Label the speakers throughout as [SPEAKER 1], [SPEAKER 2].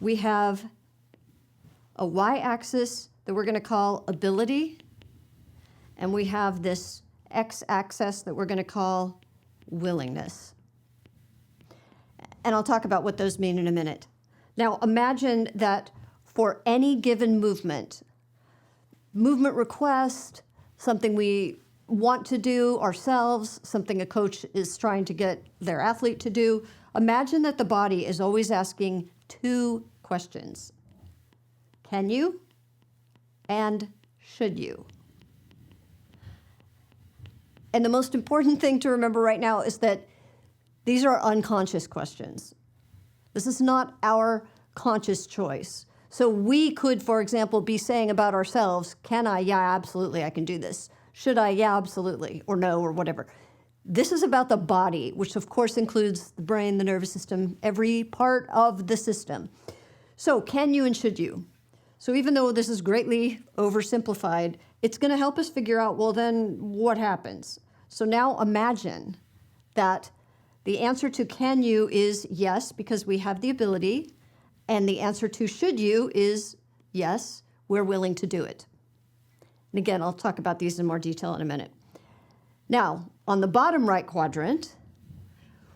[SPEAKER 1] we have a y-axis that we're going to call ability, and we have this x-axis that we're going to call willingness. And I'll talk about what those mean in a minute. Now, imagine that for any given movement request, something we want to do ourselves, something a coach is trying to get their athlete to do, imagine that the body is always asking two questions. Can you? And should you? And the most important thing to remember right now is that these are unconscious questions. This is not our conscious choice. So we could, for example, be saying about ourselves, can I? Yeah, absolutely, I can do this. Should I? Yeah, absolutely, or no, or whatever. This is about the body, which of course includes the brain, the nervous system, every part of the system. So can you and should you? So even though this is greatly oversimplified, it's going to help us figure out, well, then what happens? So now imagine that the answer to can you is yes, because we have the ability, and the answer to should you is yes, we're willing to do it. And again, I'll talk about these in more detail in a minute. Now, on the bottom right quadrant,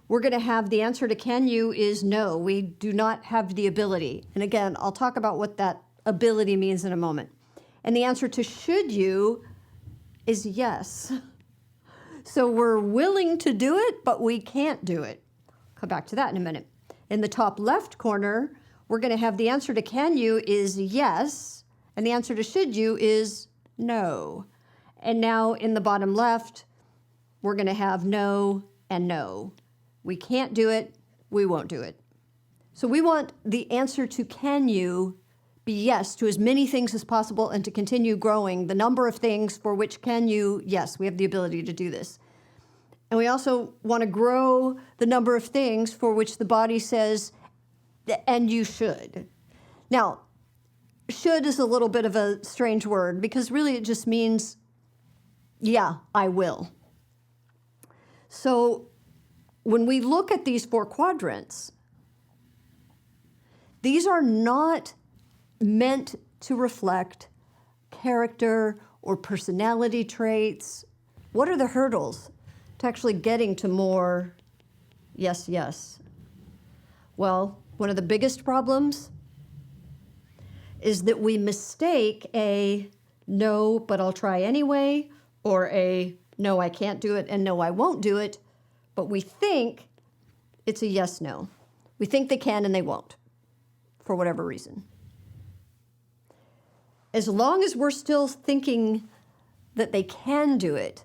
[SPEAKER 1] we're going to have the answer to can you is no, we do not have the ability. And again, I'll talk about what that ability means in a moment. And the answer to should you is yes. So we're willing to do it, but we can't do it. Come back to that in a minute. In the top left corner, we're going to have the answer to can you is yes, and the answer to should you is no. And now in the bottom left, we're going to have no and no. We can't do it, we won't do it. So we want the answer to can you be yes to as many things as possible and to continue growing the number of things for which can you, yes, we have the ability to do this. And we also want to grow the number of things for which the body says, and you should. Now, should is a little bit of a strange word because really it just means, yeah, I will. So when we look at these four quadrants, these are not meant to reflect character or personality traits. What are the hurdles to actually getting to more yes, yes? Well, one of the biggest problems is that we mistake a no, but I'll try anyway, or a no, I can't do it, and no, I won't do it, but we think it's a yes, no. We think they can and they won't, for whatever reason. As long as we're still thinking that they can do it,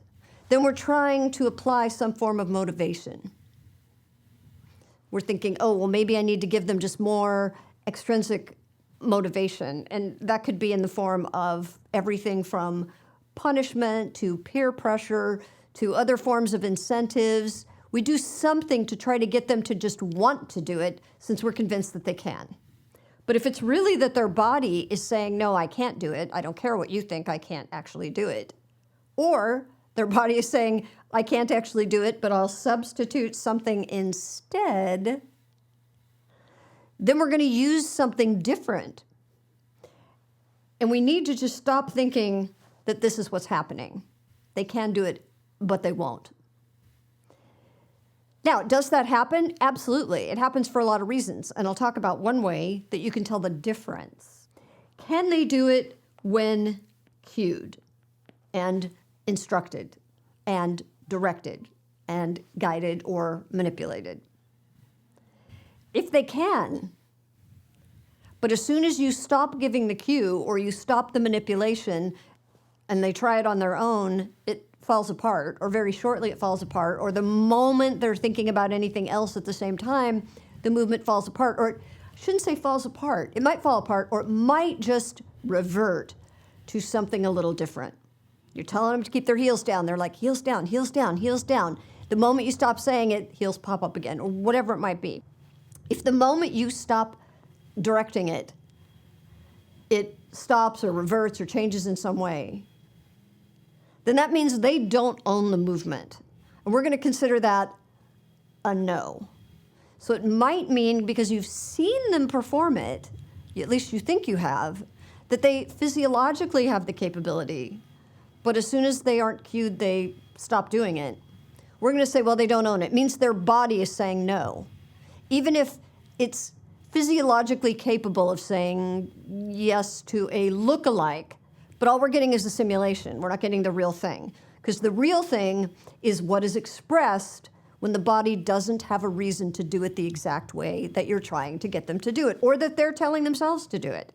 [SPEAKER 1] then we're trying to apply some form of motivation. We're thinking, oh, well, maybe I need to give them just more extrinsic motivation. And that could be in the form of everything from punishment to peer pressure to other forms of incentives. We do something to try to get them to just want to do it since we're convinced that they can. But if it's really that their body is saying, no, I can't do it, I don't care what you think, I can't actually do it, or their body is saying, I can't actually do it, but I'll substitute something instead, then we're going to use something different. And we need to just stop thinking that this is what's happening. They can do it, but they won't. Now, does that happen? Absolutely. It happens for a lot of reasons, and I'll talk about one way that you can tell the difference. Can they do it when cued and instructed and directed and guided or manipulated? If they can, but as soon as you stop giving the cue or you stop the manipulation and they try it on their own, it falls apart, or very shortly it falls apart, or the moment they're thinking about anything else at the same time, the movement falls apart, or I shouldn't say falls apart. It might fall apart, or it might just revert to something a little different. You're telling them to keep their heels down. They're like, heels down, heels down, heels down. The moment you stop saying it, heels pop up again, or whatever it might be. If the moment you stop directing it, it stops or reverts or changes in some way, then that means they don't own the movement. And we're going to consider that a no. So it might mean, because you've seen them perform it, at least you think you have, that they physiologically have the capability, but as soon as they aren't cued, they stop doing it. We're going to say, well, they don't own it. It means their body is saying no. Even if it's physiologically capable of saying yes to a look-alike, but all we're getting is a simulation. We're not getting the real thing. Because the real thing is what is expressed when the body doesn't have a reason to do it the exact way that you're trying to get them to do it, or that they're telling themselves to do it.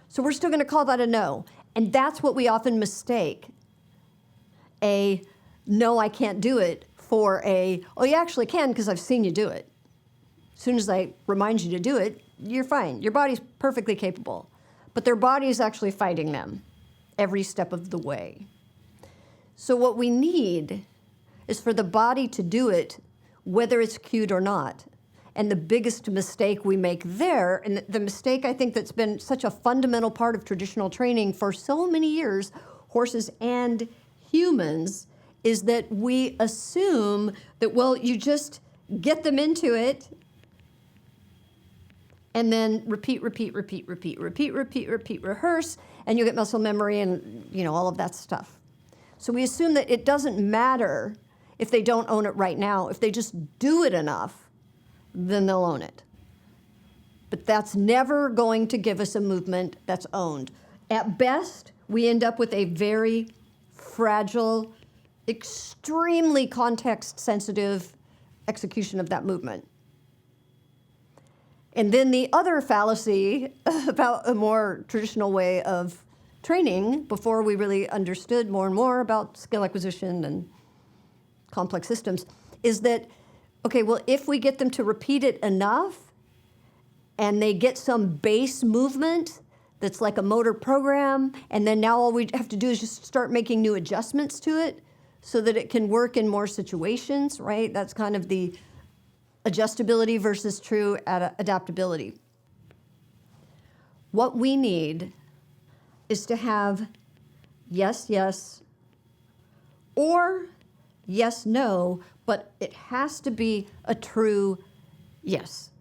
[SPEAKER 1] So we're still going to call that a no. And that's what we often mistake a no, I can't do it, for a, oh, you actually can because I've seen you do it. As soon as I remind you to do it, you're fine. Your body's perfectly capable. But their body is actually fighting them every step of the way. So what we need is for the body to do it, whether it's cued or not. And the biggest mistake we make there, and the mistake I think that's been such a fundamental part of traditional training for so many years, horses and humans, is that we assume that, well, you just get them into it and then repeat, rehearse, and you get muscle memory and, all of that stuff. So we assume that it doesn't matter if they don't own it right now. If they just do it enough, then they'll own it. But that's never going to give us a movement that's owned. At best, we end up with a very fragile, extremely context-sensitive execution of that movement. And then the other fallacy about a more traditional way of training, before we really understood more and more about skill acquisition and complex systems, is that, okay, well, if we get them to repeat it enough and they get some base movement that's like a motor program, and then now all we have to do is just start making new adjustments to it so that it can work in more situations, right? That's kind of the adjustability versus true adaptability. What we need is to have yes, yes, or yes, no, but it has to be a true yes.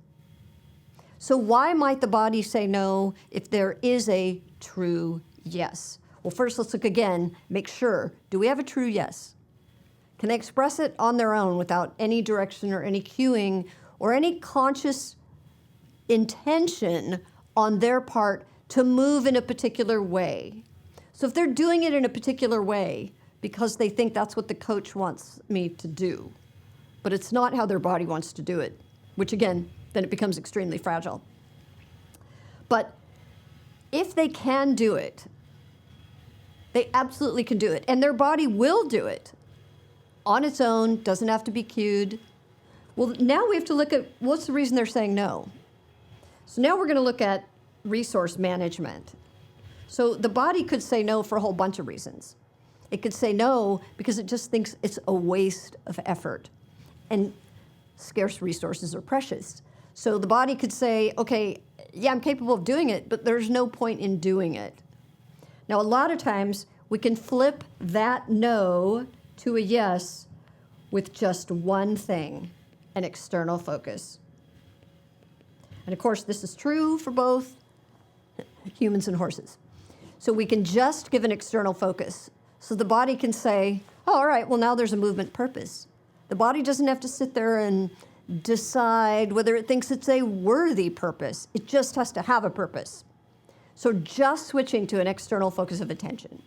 [SPEAKER 1] So why might the body say no if there is a true yes? Well, first let's look again, make sure, do we have a true yes? Can they express it on their own without any direction or any cueing or any conscious intention on their part to move in a particular way? So if they're doing it in a particular way because they think that's what the coach wants me to do, but it's not how their body wants to do it, which again, then it becomes extremely fragile. But if they can do it, they absolutely can do it, and their body will do it on its own, doesn't have to be cued. Well, now we have to look at what's the reason they're saying no. So now we're going to look at resource management. So the body could say no for a whole bunch of reasons. It could say no because it just thinks it's a waste of effort, and scarce resources are precious. So the body could say, okay, yeah, I'm capable of doing it, but there's no point in doing it. Now, a lot of times we can flip that no to a yes with just one thing, an external focus. And of course, this is true for both humans and horses. So we can just give an external focus. So the body can say, oh, all right, well, now there's a movement purpose. The body doesn't have to sit there and decide whether it thinks it's a worthy purpose. It just has to have a purpose. So just switching to an external focus of attention.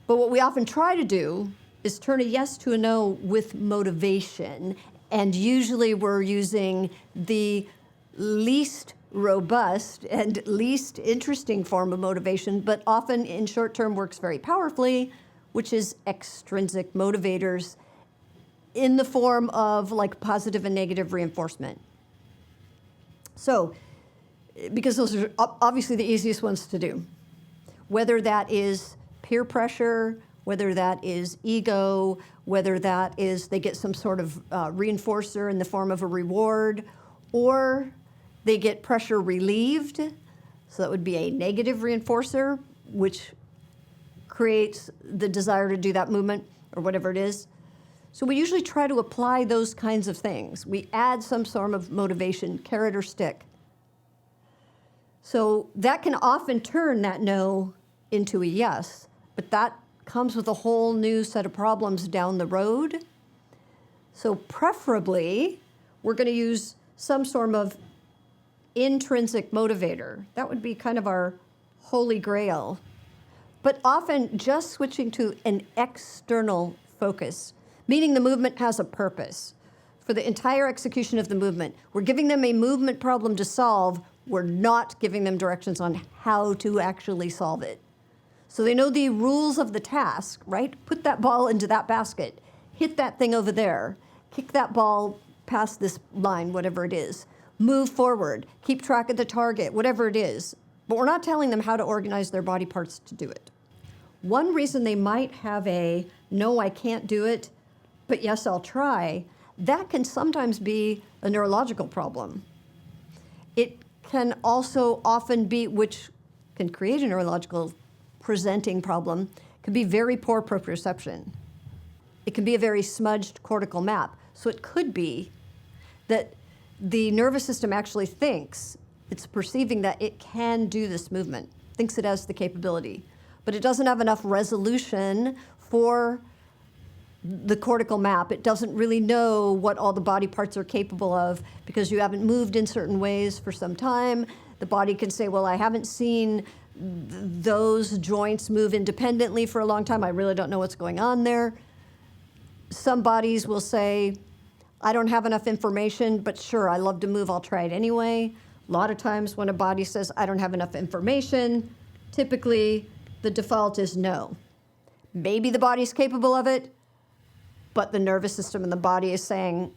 [SPEAKER 1] But what we often try to do is turn a yes to a no with motivation. And usually we're using the least robust and least interesting form of motivation, but often in short term works very powerfully, which is extrinsic motivators in the form of like positive and negative reinforcement. So, because those are obviously the easiest ones to do, whether that is peer pressure, whether that is ego, whether that is they get some sort of reinforcer in the form of a reward, or they get pressure relieved, so that would be a negative reinforcer, which creates the desire to do that movement or whatever it is. So we usually try to apply those kinds of things. We add some sort of motivation, carrot or stick. So that can often turn that no into a yes, but that comes with a whole new set of problems down the road. So preferably, we're going to use some sort of intrinsic motivator. That would be kind of our holy grail. But often just switching to an external focus, meaning the movement has a purpose. For the entire execution of the movement, we're giving them a movement problem to solve. We're not giving them directions on how to actually solve it. So they know the rules of the task, right? Put that ball into that basket, hit that thing over there, kick that ball past this line, whatever it is, move forward, keep track of the target, whatever it is. But we're not telling them how to organize their body parts to do it. One reason they might have a, no, I can't do it, but yes, I'll try, that can sometimes be a neurological problem. It can also often be, which can create a neurological presenting problem, can be very poor proprioception. It can be a very smudged cortical map. So it could be that the nervous system actually thinks it's perceiving that it can do this movement, thinks it has the capability, but it doesn't have enough resolution for the cortical map. It doesn't really know what all the body parts are capable of because you haven't moved in certain ways for some time. The body can say, well, I haven't seen those joints move independently for a long time. I really don't know what's going on there. Some bodies will say, I don't have enough information, but sure, I love to move, I'll try it anyway. A lot of times when a body says, I don't have enough information, typically the default is no. Maybe the body's capable of it, but the nervous system and the body is saying,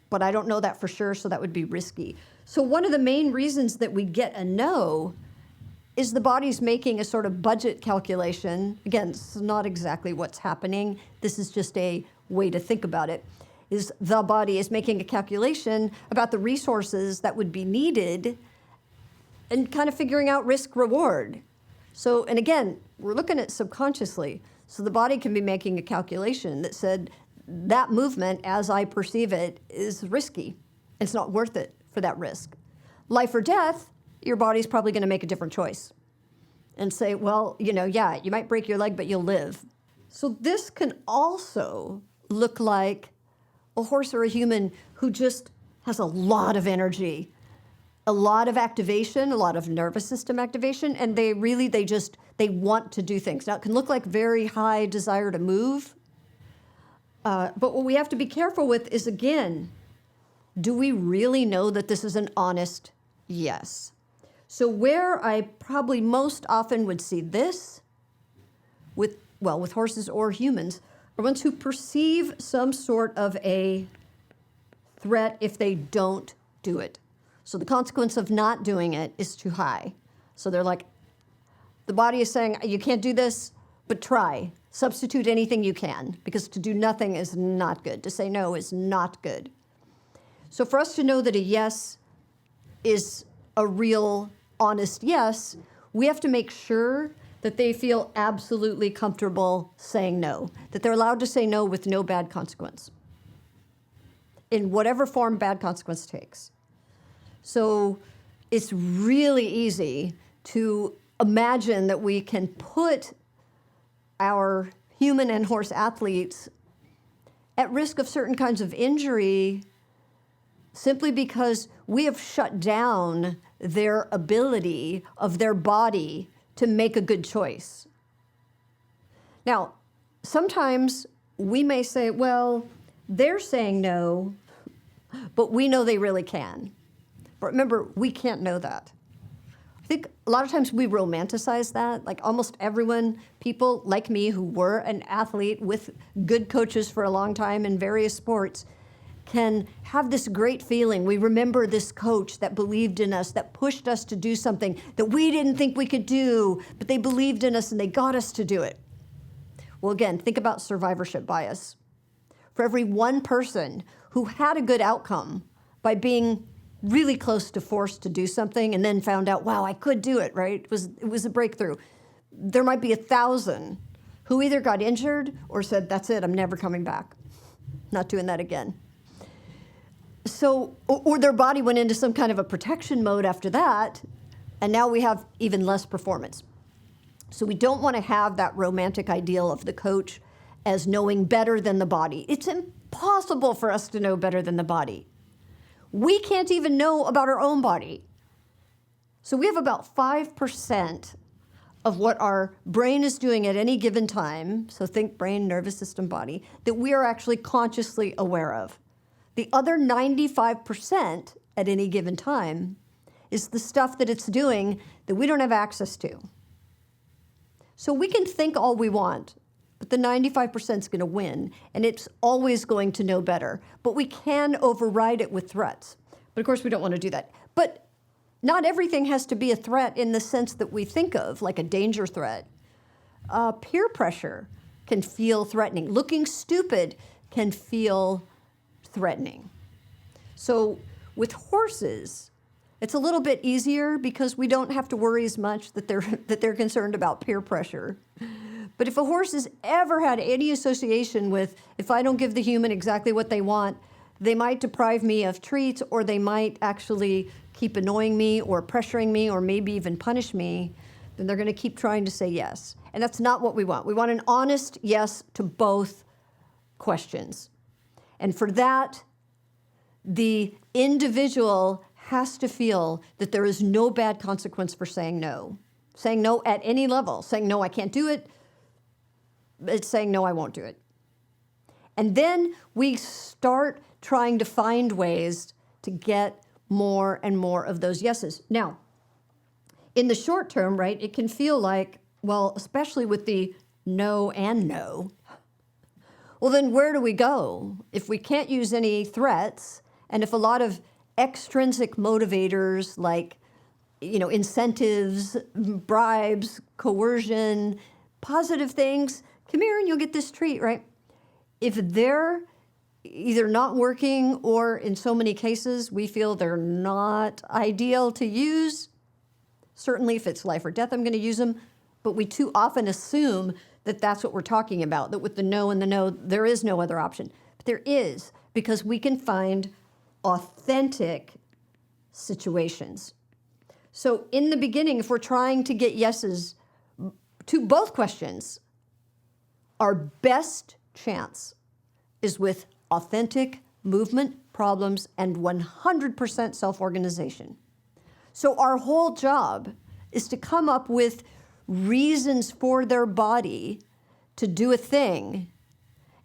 [SPEAKER 1] but I don't know that for sure, so that would be risky. So one of the main reasons that we get a no is the body's making a sort of budget calculation. Again, this is not exactly what's happening. This is just a way to think about it. Is the body is making a calculation about the resources that would be needed and kind of figuring out risk reward. So, and again, we're looking at subconsciously. So the body can be making a calculation that said, that movement, as I perceive it, is risky. It's not worth it for that risk. Life or death, your body's probably going to make a different choice and say, well, yeah, you might break your leg, but you'll live. So this can also look like a horse or a human who just has a lot of energy, a lot of activation, a lot of nervous system activation, and they want to do things. Now, it can look like very high desire to move, but what we have to be careful with is, again, do we really know that this is an honest yes? So where I probably most often would see this with horses or humans are ones who perceive some sort of a threat if they don't do it. So the consequence of not doing it is too high. So they're like, the body is saying, you can't do this, but try. Substitute anything you can, because to do nothing is not good. To say no is not good. So for us to know that a yes is a real, honest yes, we have to make sure that they feel absolutely comfortable saying no, that they're allowed to say no with no bad consequence, in whatever form bad consequence takes. So it's really easy to imagine that we can put our human and horse athletes at risk of certain kinds of injury simply because we have shut down their ability of their body to make a good choice. Now, sometimes we may say, well, they're saying no, but we know they really can. But remember, we can't know that. I think a lot of times we romanticize that. Like almost everyone, people like me who were an athlete with good coaches for a long time in various sports, can have this great feeling. We remember this coach that believed in us, that pushed us to do something that we didn't think we could do, but they believed in us and they got us to do it. Well, again, think about survivorship bias. For every one person who had a good outcome by being really close to forced to do something and then found out, wow, I could do it, right? It was a breakthrough. There might be 1,000 who either got injured or said, that's it, I'm never coming back. not doing that again. So, or their body went into some kind of a protection mode after that, and now we have even less performance. So we don't want to have that romantic ideal of the coach as knowing better than the body. It's impossible for us to know better than the body. We can't even know about our own body. So we have about 5% of what our brain is doing at any given time, so think brain, nervous system, body, that we are actually consciously aware of. The other 95% at any given time is the stuff that it's doing that we don't have access to. So we can think all we want, but the 95% is going to win, and it's always going to know better. But we can override it with threats. But of course, we don't want to do that. But not everything has to be a threat in the sense that we think of, like a danger threat. Peer pressure can feel threatening. Looking stupid can feel threatening. So with horses, it's a little bit easier because we don't have to worry as much that they're concerned about peer pressure. But if a horse has ever had any association with, if I don't give the human exactly what they want, they might deprive me of treats, or they might actually keep annoying me or pressuring me or maybe even punish me, then they're going to keep trying to say yes. And that's not what we want. We want an honest yes to both questions. And for that, the individual has to feel that there is no bad consequence for saying no. Saying no at any level. Saying no, I can't do it. It's saying no, I won't do it. And then we start trying to find ways to get more and more of those yeses. Now, in the short term, right, it can feel like, well, especially with the no and no, well, then where do we go? If we can't use any threats, and if a lot of extrinsic motivators like, incentives, bribes, coercion, positive things, come here and you'll get this treat, right? If they're either not working or in so many cases we feel they're not ideal to use, certainly if it's life or death, I'm going to use them, but we too often assume that that's what we're talking about, that with the no and the no, there is no other option. But there is, because we can find authentic situations. So in the beginning, if we're trying to get yeses to both questions, our best chance is with authentic movement problems and 100% self-organization. So our whole job is to come up with reasons for their body to do a thing,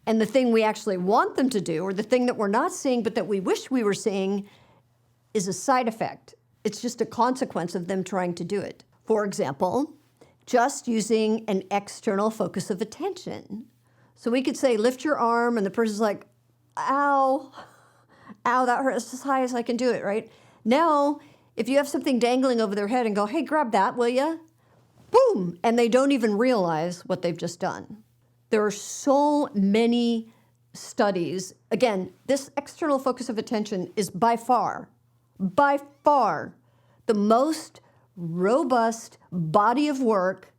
[SPEAKER 1] and the thing we actually want them to do, or the thing that we're not seeing but that we wish we were seeing, is a side effect. It's just a consequence of them trying to do it. For example, just using an external focus of attention. So we could say, lift your arm, and the person's like, ow, that hurts, as high as I can do it, right? Now, if you have something dangling over their head and go, hey, grab that, will ya? Boom, and they don't even realize what they've just done. There are so many studies. Again, this external focus of attention is by far, the most robust body of work,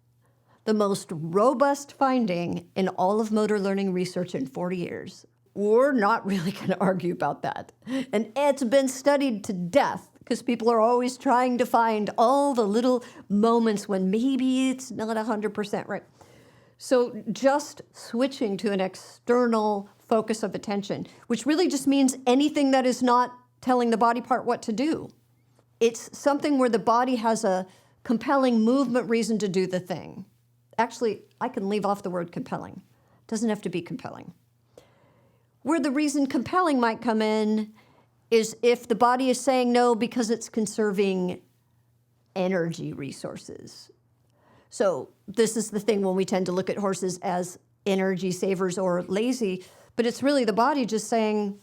[SPEAKER 1] the most robust finding in all of motor learning research in 40 years. We're not really going to argue about that. And it's been studied to death because people are always trying to find all the little moments when maybe it's not 100% right. So just switching to an external focus of attention, which really just means anything that is not telling the body part what to do. It's something where the body has a compelling movement reason to do the thing. Actually, I can leave off the word compelling. It doesn't have to be compelling. Where the reason compelling might come in is if the body is saying no because it's conserving energy resources. So this is the thing when we tend to look at horses as energy savers or lazy, but it's really the body just saying,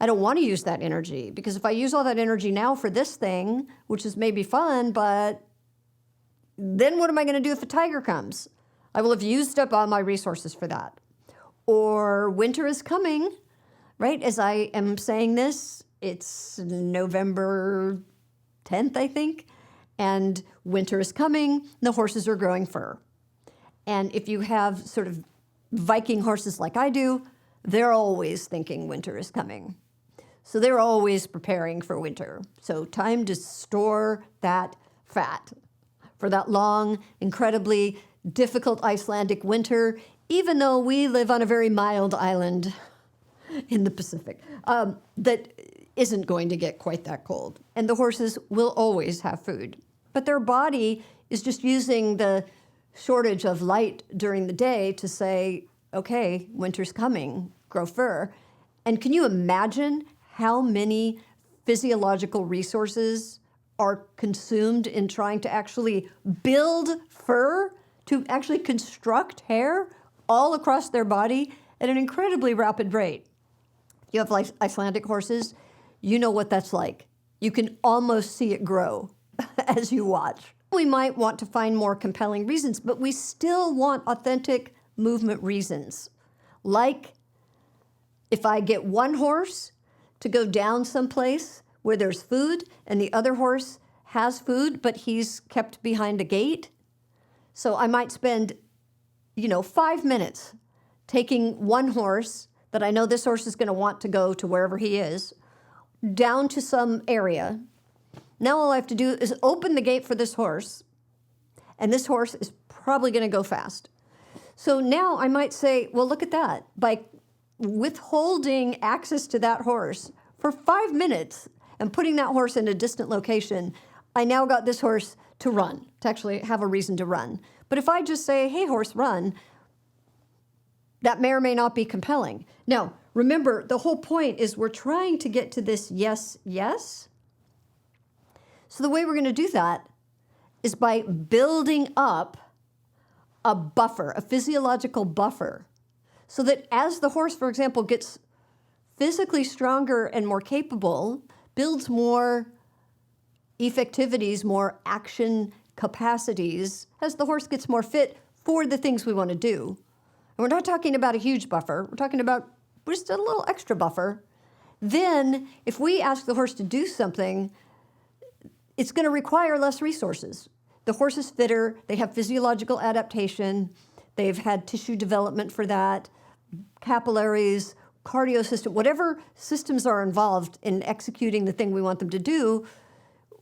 [SPEAKER 1] I don't want to use that energy, because if I use all that energy now for this thing, which is maybe fun, but then what am I going to do if a tiger comes? I will have used up all my resources for that. Or winter is coming, right? As I am saying this, it's November 10th, I think, and winter is coming, the horses are growing fur. And if you have sort of Viking horses like I do, they're always thinking winter is coming. So they're always preparing for winter. So time to store that fat for that long, incredibly difficult Icelandic winter, even though we live on a very mild island in the Pacific that isn't going to get quite that cold. And the horses will always have food. But their body is just using the shortage of light during the day to say, okay, winter's coming, grow fur. And can you imagine how many physiological resources are consumed in trying to actually build fur, to actually construct hair all across their body at an incredibly rapid rate? You have like Icelandic horses, you know what that's like. You can almost see it grow as you watch. We might want to find more compelling reasons, but we still want authentic movement reasons. Like if I get one horse to go down someplace where there's food and the other horse has food, but he's kept behind a gate. So I might spend, 5 minutes taking one horse that I know this horse is going to want to go to wherever he is, down to some area. Now all I have to do is open the gate for this horse, and this horse is probably going to go fast. So now I might say, well, look at that. By withholding access to that horse for 5 minutes and putting that horse in a distant location, I now got this horse to run, to actually have a reason to run. But if I just say, hey, horse, run, that may or may not be compelling. Now, remember, the whole point is we're trying to get to this yes, yes. So the way we're going to do that is by building up a buffer, a physiological buffer, so that as the horse, for example, gets physically stronger and more capable, builds more effectivities, more action capacities, as the horse gets more fit for the things we want to do. And we're not talking about a huge buffer. We're talking about just a little extra buffer. Then, if we ask the horse to do something, it's going to require less resources. The horse is fitter. They have physiological adaptation. They've had tissue development for that, capillaries, cardio system, whatever systems are involved in executing the thing we want them to do.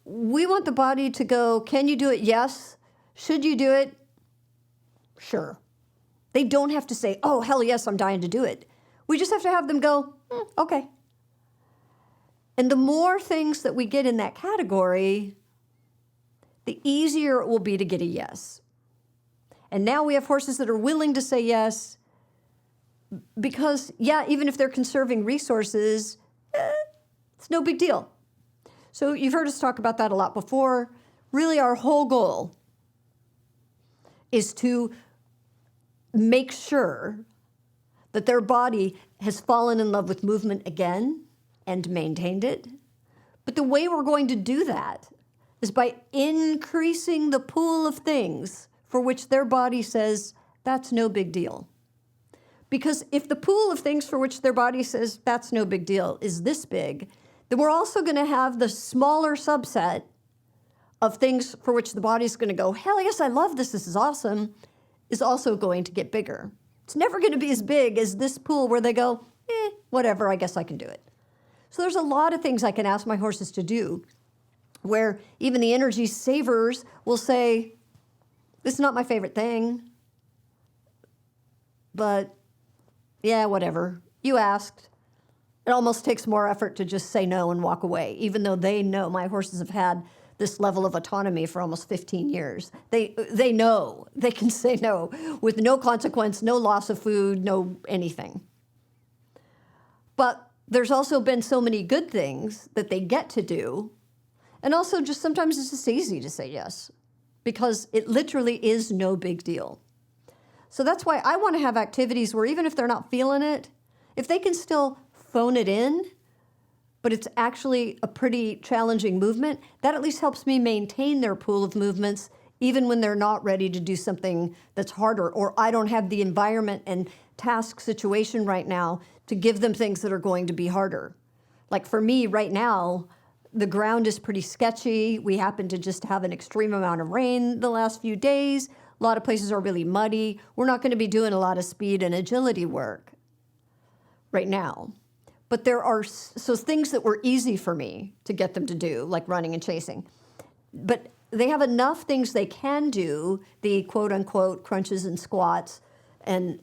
[SPEAKER 1] We want the body to go, can you do it? Yes. Should you do it? Sure. They don't have to say, oh, hell yes, I'm dying to do it. We just have to have them go, okay. And the more things that we get in that category, the easier it will be to get a yes. And now we have horses that are willing to say yes because, even if they're conserving resources, it's no big deal. So you've heard us talk about that a lot before. Really, our whole goal is to make sure that their body has fallen in love with movement again and maintained it. But the way we're going to do that is by increasing the pool of things for which their body says, that's no big deal. Because if the pool of things for which their body says, that's no big deal, is this big, then we're also going to have the smaller subset of things for which the body's going to go, hell yes, I love this, this is awesome, is also going to get bigger. It's never going to be as big as this pool where they go, whatever, I guess I can do it. So there's a lot of things I can ask my horses to do where even the energy savers will say, this is not my favorite thing, but whatever, you asked. It almost takes more effort to just say no and walk away, even though they know my horses have had this level of autonomy for almost 15 years. They know they can say no with no consequence, no loss of food, no anything. But there's also been so many good things that they get to do. And also just sometimes it's just easy to say yes because it literally is no big deal. So that's why I want to have activities where even if they're not feeling it, if they can still phone it in, but it's actually a pretty challenging movement, that at least helps me maintain their pool of movements even when they're not ready to do something that's harder, or I don't have the environment and task situation right now to give them things that are going to be harder. Like for me right now, the ground is pretty sketchy. We happen to just have an extreme amount of rain the last few days. A lot of places are really muddy. We're not going to be doing a lot of speed and agility work. right now. But there are so things that were easy for me to get them to do, like running and chasing. But they have enough things they can do, the quote unquote crunches and squats and,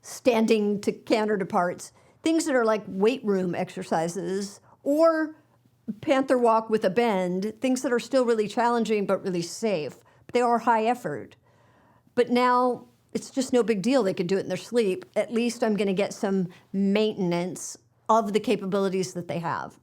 [SPEAKER 1] standing to canter to parts, things that are like weight room exercises or panther walk with a bend, things that are still really challenging but really safe. But they are high effort. But now it's just no big deal. They could do it in their sleep. At least I'm going to get some maintenance of the capabilities that they have.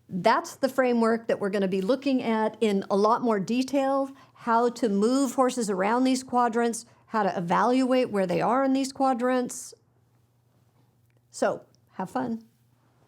[SPEAKER 1] That's the framework that we're going to be looking at in a lot more detail, how to move horses around these quadrants, how to evaluate where they are in these quadrants. So, have fun.